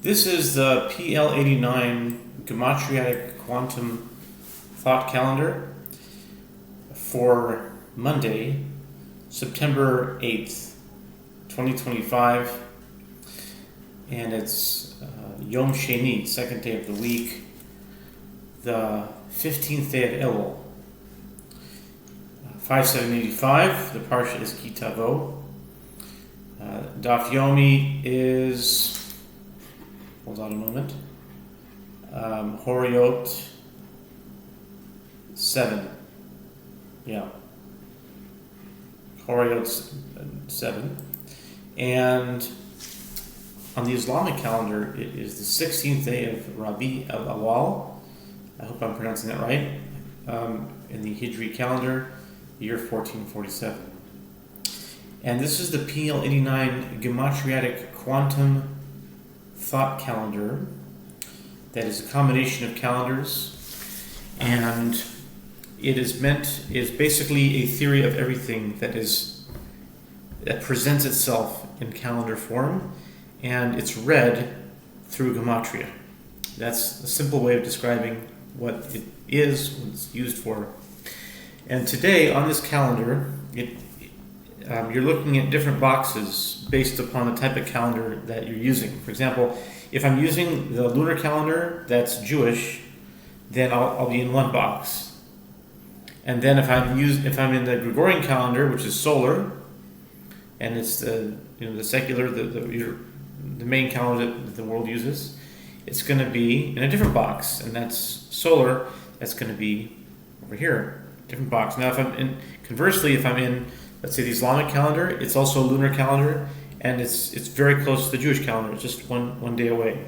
This is the PL-89 Gematriatic Quantum Thought Calendar for Monday, September 8th, 2025, and it's Yom Sheni, second day of the week, the 15th day of Elul. 5785, the Parsha is Ki Tavo. Daf Yomi is, hold on a moment, Horiot 7. Yeah. Horiot 7. And on the Islamic calendar, it is the 16th day of Rabi al-Awwal. I hope I'm pronouncing that right. In the Hijri calendar, year 1447. And this is the PL-89 Gematriatic Quantum Thought Calendar that is a combination of calendars, and it is basically a theory of everything that presents itself in calendar form, and it's read through gematria. That's a simple way of describing what it is, what it's used for. And today on this calendar, you're looking at different boxes based upon the type of calendar that you're using. For example, if I'm using the lunar calendar that's Jewish, then I'll be in one box. And then if I'm in the Gregorian calendar, which is solar, and it's the secular, the main calendar that the world uses, it's going to be in a different box, and that's solar. That's going to be over here, different box. Now, conversely, if I'm in, let's say, the Islamic calendar, it's also a lunar calendar, and it's very close to the Jewish calendar. It's just one day away.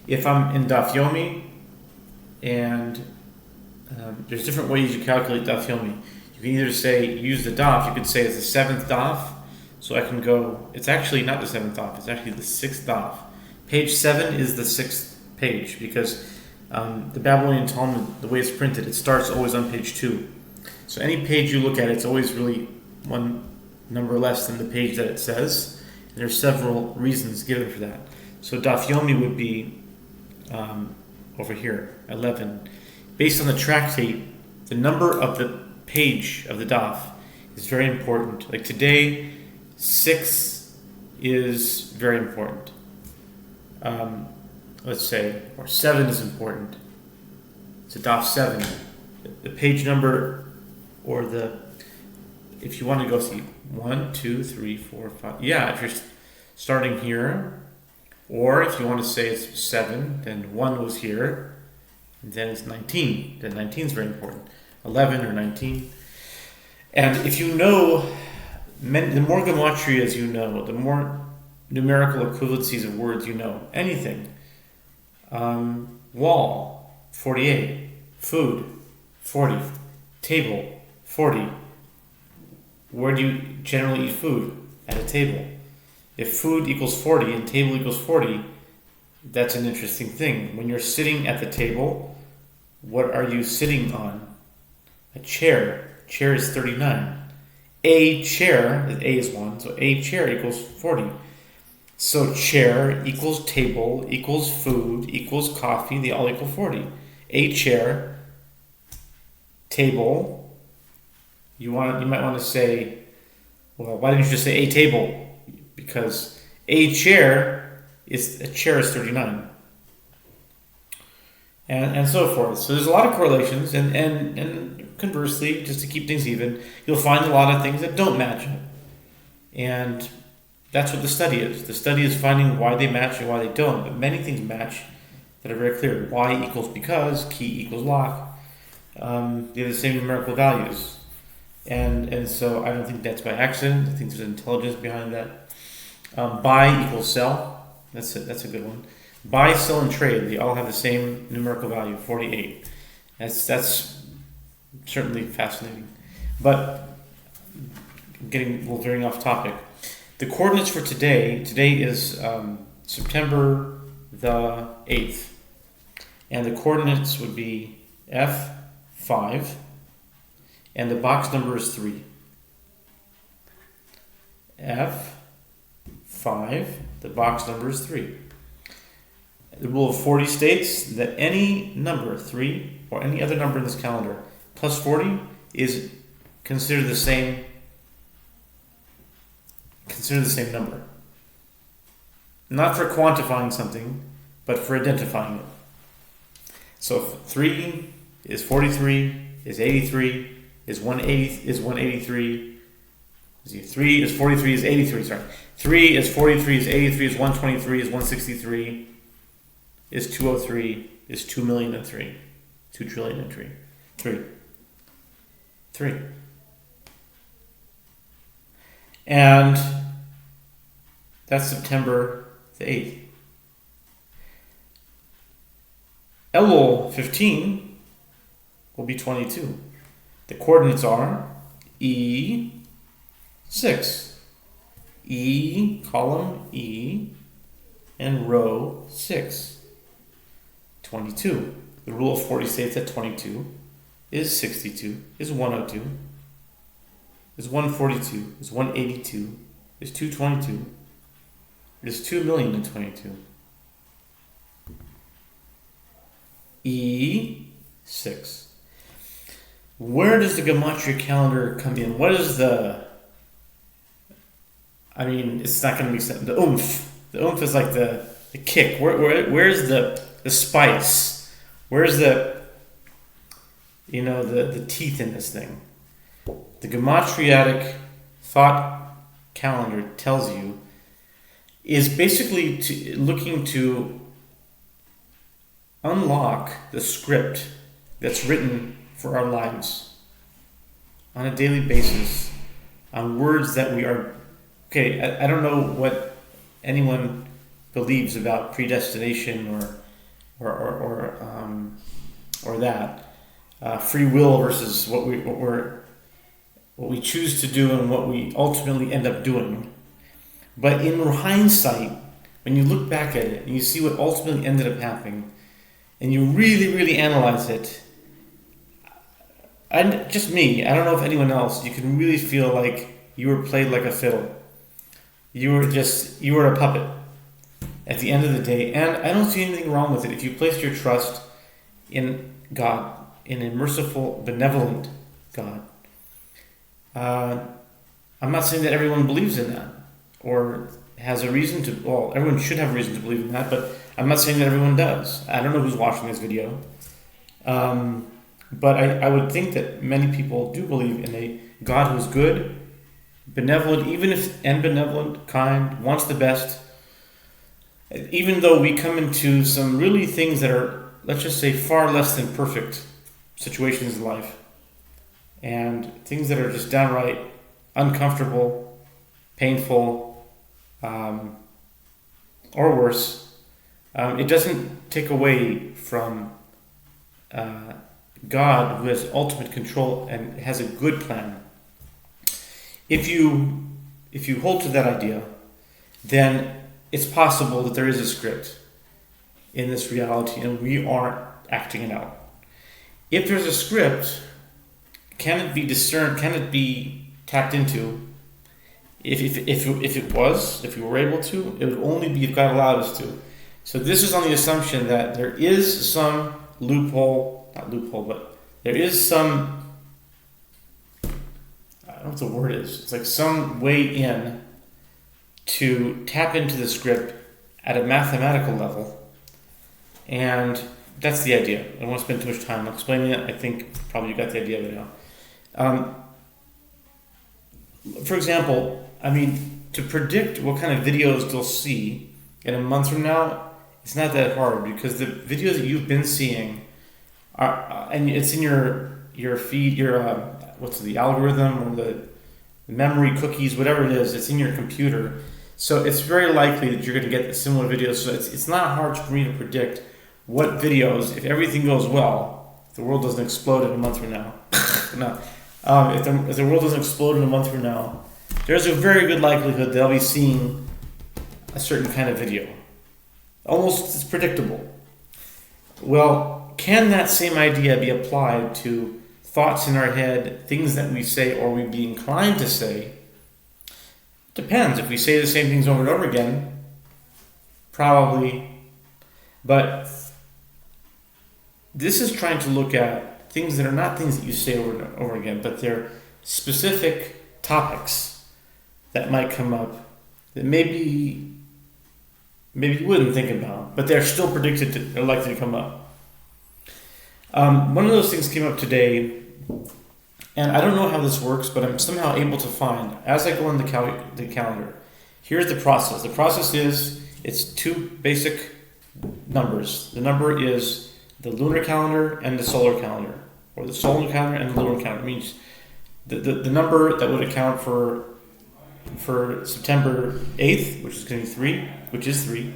If I'm in Daf Yomi, and there's different ways you calculate Daf Yomi. You can either use the daf. You could say it's the seventh daf, so I can go. It's actually not the seventh daf. It's actually the sixth daf. Page 7 is the sixth page because the Babylonian Talmud, the way it's printed, it starts always on page 2. So any page you look at, it's always really one number less than the page that it says. And there's several reasons given for that. So Daf Yomi would be over here, 11. Based on the tractate, the number of the page of the daf is very important. Like today, 6 is very important. Let's say, or 7 is important. It's a daf 7. The page number, or if you want to go see 1, 2, 3, 4, 5. Yeah, if you're starting here, or if you want to say it's 7, then 1 was here, and then it's 19. Then 19 is very important. 11 or 19. And if you know, the more gematrias you know, the more numerical equivalencies of words you know. Anything. Wall, 48. Food, 40. Table, 40. Where do you generally eat food? At a table. If food equals 40 and table equals 40, that's an interesting thing. When you're sitting at the table, what are you sitting on? A chair. Chair is 39. A chair, A is 1, so a chair equals 40. So chair equals table equals food equals coffee, they all equal 40. A chair, table, you might want to say, well, why didn't you just say a table? Because a chair is 39. And so forth. So there's a lot of correlations, and conversely, just to keep things even, you'll find a lot of things that don't match up. And that's what the study is. The study is finding why they match and why they don't. But many things match that are very clear. Y equals because, key equals lock. They have the same numerical values. And so I don't think that's by accident. I think there's intelligence behind that. Buy equals sell. That's a good one. Buy, sell, and trade. They all have the same numerical value, 48. That's certainly fascinating. But we're veering off topic. The coordinates for today is September the 8th. And the coordinates would be F5, and the box number is 3. F5, the box number is 3. The rule of 40 states that any number, 3, or any other number in this calendar, plus 40 is considered the same number. Not for quantifying something, but for identifying it. So if 3 is 43, is 83, is 183, 3 is 43, is 83, sorry. 3 is 43, is 83, is 123, is 163, is 203, is 2,000,003, 2,000,003,000,003, 3. And that's September the 8th. Elul 15 will be 22. The coordinates are E6. E, column E, and row 6. 22. The rule of 40 states that 22 is 62, is 102, is 142, is 182, is 222, is 2,022. E6. Where does the Gematria calendar come in? What is it's not going to be the oomph. The oomph is like the kick. Where's the spice? Where's the teeth in this thing? The Gematriatic thought calendar tells you is basically looking to unlock the script that's written for our lives on a daily basis on words that we are. Okay, I don't know what anyone believes about predestination or that free will versus what we choose to do and what we ultimately end up doing. But in hindsight, when you look back at it and you see what ultimately ended up happening, and you really, really analyze it, and just me, I don't know if anyone else, you can really feel like you were played like a fiddle. You were a puppet at the end of the day. And I don't see anything wrong with it if you place your trust in God, in a merciful, benevolent God. I'm not saying that everyone believes in that or has a reason to. Well, everyone should have a reason to believe in that, but I'm not saying that everyone does. I don't know who's watching this video. But I would think that many people do believe in a God who's good, benevolent, and benevolent, kind, wants the best. Even though we come into some really things that are, let's just say, far less than perfect situations in life, and things that are just downright uncomfortable, painful, or worse, it doesn't take away from God, who has ultimate control and has a good plan. If you hold to that idea, then it's possible that there is a script in this reality and we aren't acting it out. If there's a script, can it be discerned? Can it be tapped into? If we were able to, it would only be if God allowed us to. So this is on the assumption that there is some but there is some, I don't know what the word is, it's like some way in to tap into the script at a mathematical level, and that's the idea. I don't want to spend too much time explaining it. I think probably you got the idea of it now. For example, to predict what kind of videos you'll see in a month from now, it's not that hard, because the videos that you've been seeing are, and it's in your feed, the algorithm or the memory cookies, whatever it is, it's in your computer. So it's very likely that you're going to get similar videos. So it's not hard for me to predict what videos, if everything goes well, if the world doesn't explode in a month from now. No. If the world doesn't explode in a month from now, there's a very good likelihood they'll be seeing a certain kind of video. Almost it's predictable. Well, can that same idea be applied to thoughts in our head, things that we say or we be inclined to say? Depends. If we say the same things over and over again, probably. But this is trying to look at things that are not things that you say over and over again, but they're specific topics that might come up that maybe you wouldn't think about, but they're still they're likely to come up. One of those things came up today, and I don't know how this works, but I'm somehow able to find, as I go on the calendar, here's the process. The process is, it's two basic numbers. The number is the lunar calendar and the solar calendar, or the solar calendar and the lunar calendar. It means the number that would account for September 8th, which is going to be 3,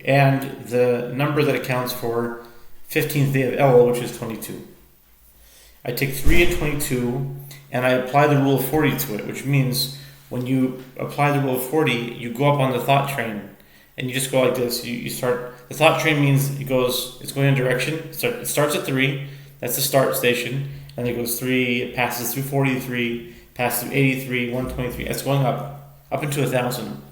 and the number that accounts for 15th day of Elul, which is 22. I take 3 and 22, and I apply the rule of 40 to it, which means when you apply the rule of 40, you go up on the thought train, and you just go like this. You start. The thought train means it's going in a direction. It starts at 3. That's the start station, and it goes 3. It passes through 43, passes through 83, 123. It's going up into 1,000.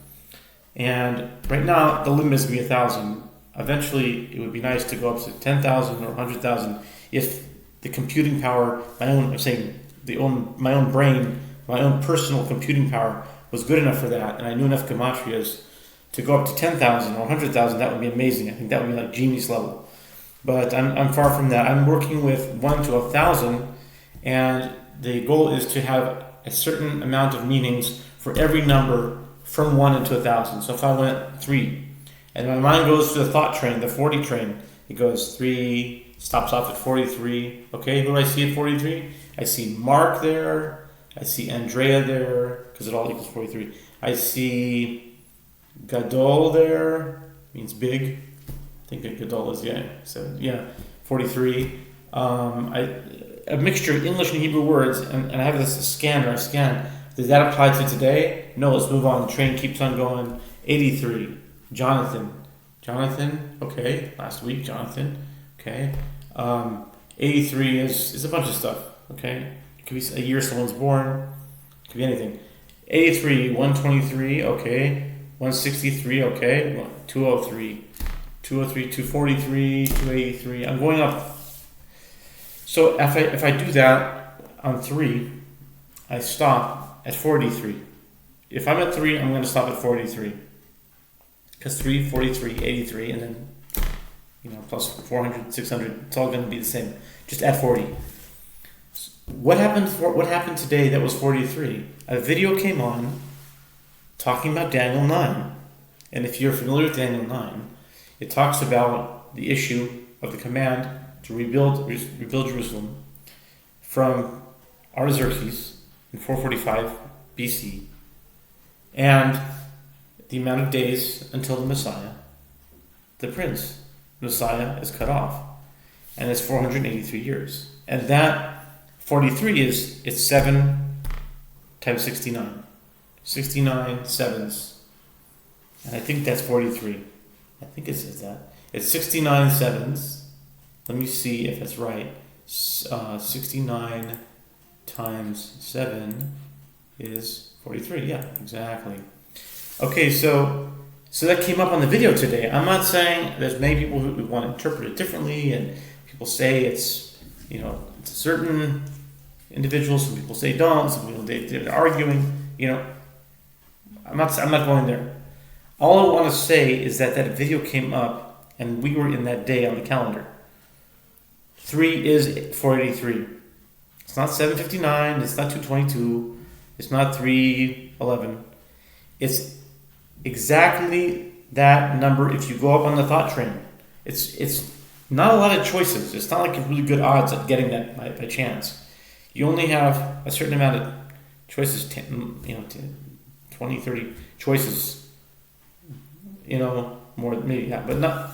And right now, the limit is going to be 1,000. Eventually, it would be nice to go up to 10,000 or 100,000 if the computing power, my own brain, my own personal computing power was good enough for that, and I knew enough gematrias to go up to 10,000 or 100,000. That would be amazing. I think that would be like genius level. But I'm far from that. I'm working with 1 to 1,000, and the goal is to have a certain amount of meanings for every number from 1 into 1,000. So if I went 3, and my mind goes to the thought train, the 40 train, it goes 3, stops off at 43. Okay, who do I see at 43? I see Mark there. I see Andrea there, because it all equals 43. I see Gadol there, means big. I think Gadol is, 43. A mixture of English and Hebrew words, and I have this scan. Does that apply to today? No, let's move on. The train keeps on going. 83. Jonathan, okay. Last week, Jonathan, okay. 83 is a bunch of stuff, okay. It could be a year someone's born. It could be anything. 83, 123, okay. 163, okay. 203, 243, 283. I'm going up. So if I do that on 3, I stop at 43. If I'm at 3, I'm going to stop at 43. Because 3, 43, 83, and then, plus 400, 600, it's all going to be the same. Just add 40. What happened today that was 43? A video came on talking about Daniel 9. And if you're familiar with Daniel 9, it talks about the issue of the command to rebuild Jerusalem from Artaxerxes in 445 BC, and the amount of days until the Messiah, the Prince, Messiah, is cut off, and it's 483 years. And that 43 it's 7 times 69. 69 sevens. And I think that's 43. I think it says that. It's 69 sevens. Let me see if that's right. 69 times 7 is 43. Yeah, exactly. Okay, so that came up on the video today. I'm not saying there's many people who want to interpret it differently, and people say it's it's certain individuals. Some people say don't. Some people they're arguing. I'm not going there. All I want to say is that video came up, and we were in that day on the calendar. 3 is 483. It's not 759. It's not 222. It's not 311. It's exactly that number if you go up on the thought train. It's not a lot of choices. It's not like really good odds at getting that by chance. You only have a certain amount of choices, 20, 30 choices, more maybe, yeah, but not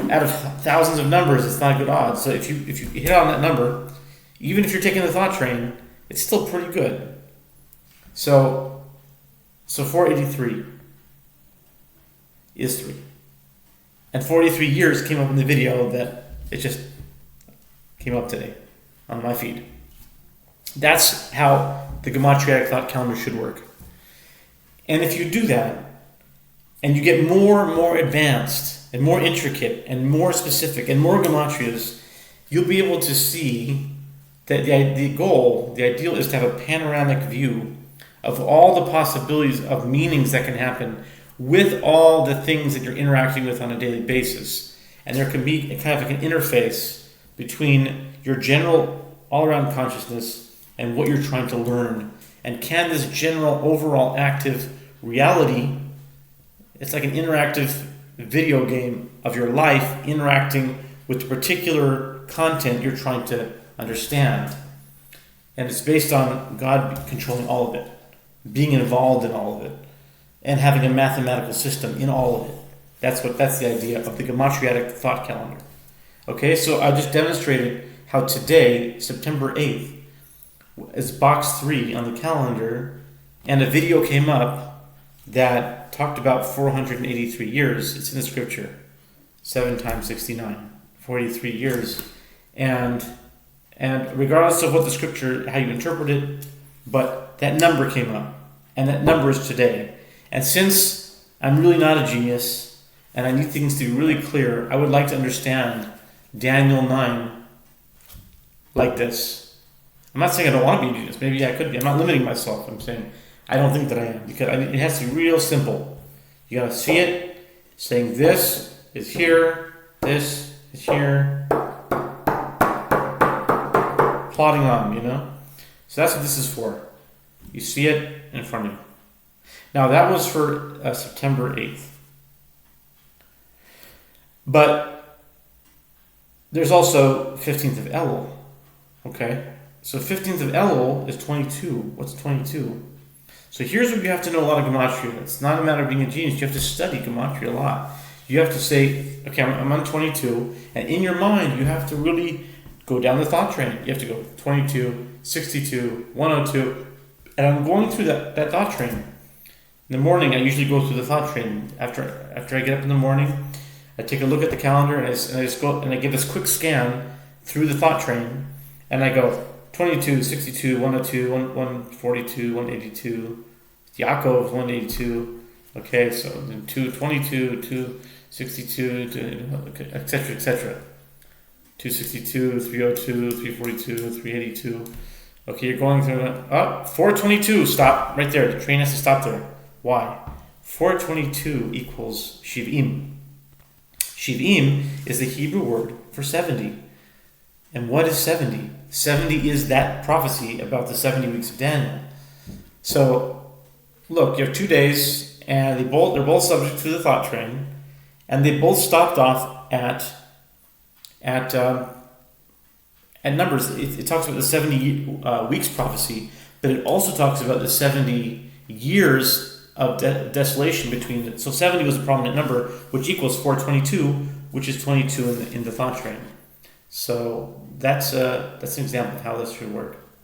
out of thousands of numbers. It's not good odds. So if you hit on that number, even if you're taking the thought train, it's still pretty good. So 483 is 3. And 43 years came up in the video that it just came up today on my feed. That's how the gematriatic thought calendar should work. And if you do that, and you get more and more advanced and more intricate and more specific and more gematrias, you'll be able to see that the ideal is to have a panoramic view of all the possibilities of meanings that can happen with all the things that you're interacting with on a daily basis. And there can be kind of like an interface between your general all-around consciousness and what you're trying to learn. And can this general overall active reality, it's like an interactive video game of your life interacting with the particular content you're trying to understand. And it's based on God controlling all of it, being involved in all of it, and having a mathematical system in all of it. That's the idea of the gematriatic thought calendar. Okay, so I just demonstrated how today, September 8th, is box 3 on the calendar, and a video came up that talked about 483 years. It's in the scripture. 7 times 69. 43 years. And regardless of what the scripture, how you interpret it, but that number came up. And that number is today. And since I'm really not a genius, and I need things to be really clear, I would like to understand Daniel 9 like this. I'm not saying I don't want to be a genius. Maybe I could be. I'm not limiting myself. I'm saying I don't think that I am. Because it has to be real simple. You got to see it, saying this is here, this is here. Plodding on, So that's what this is for. You see it in front of you. Now that was for September 8th. But there's also 15th of Elul. Okay? So 15th of Elul is 22. What's 22? So here's what you have to know a lot of gematria. It's not a matter of being a genius. You have to study gematria a lot. You have to say, okay, I'm on 22. And in your mind, you have to really go down the thought train. You have to go 22, 62, 102. And I'm going through that thought train. In the morning, I usually go through the thought train. After I get up in the morning, I take a look at the calendar and I just go and I give this quick scan through the thought train. And I go 22, 62, 102, 142, 182. Yaakov, 182. Okay, so then 222, 262, etc., etc. 262, 302, 342, 382. Okay, you're going through it. 422, stop right there. The train has to stop there. Why? 422 equals Shiv'im. Shiv'im is the Hebrew word for 70. And what is 70? 70 is that prophecy about the 70 weeks of Daniel. So, look, you have 2 days, and they're both subject to the thought train, and they both stopped off at numbers. It talks about the 70 weeks prophecy, but it also talks about the 70 years of desolation between it. So 70 was a prominent number, which equals 422, which is 22 in the thought train. So that's an example of how this should work.